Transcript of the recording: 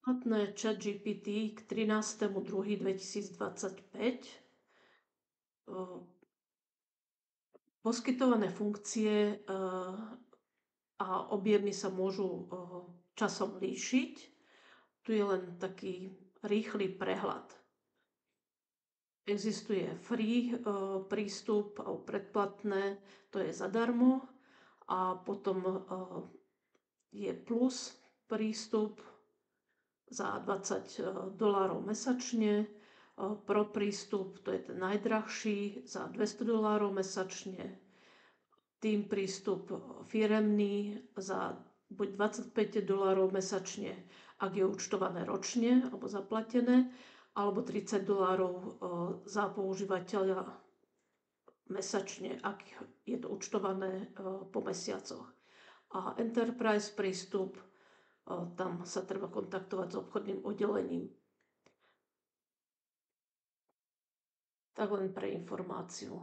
Platné ChatGPT k 13.2.2025 poskytované funkcie a objemy sa môžu časom líšiť. Tu je len taký rýchly prehľad. Existuje free prístup alebo predplatné, to je zadarmo, a potom je plus prístup za $20 mesačne, pro prístup, to je ten najdrahší, za $200 mesačne, tým prístup firemný za buď $25 mesačne, ak je účtované ročne alebo zaplatené, alebo $30 za používateľa mesačne, ak je to účtované po mesiacoch. A Enterprise prístup, tam sa treba kontaktovať s obchodným oddelením. Tak len pre informáciu.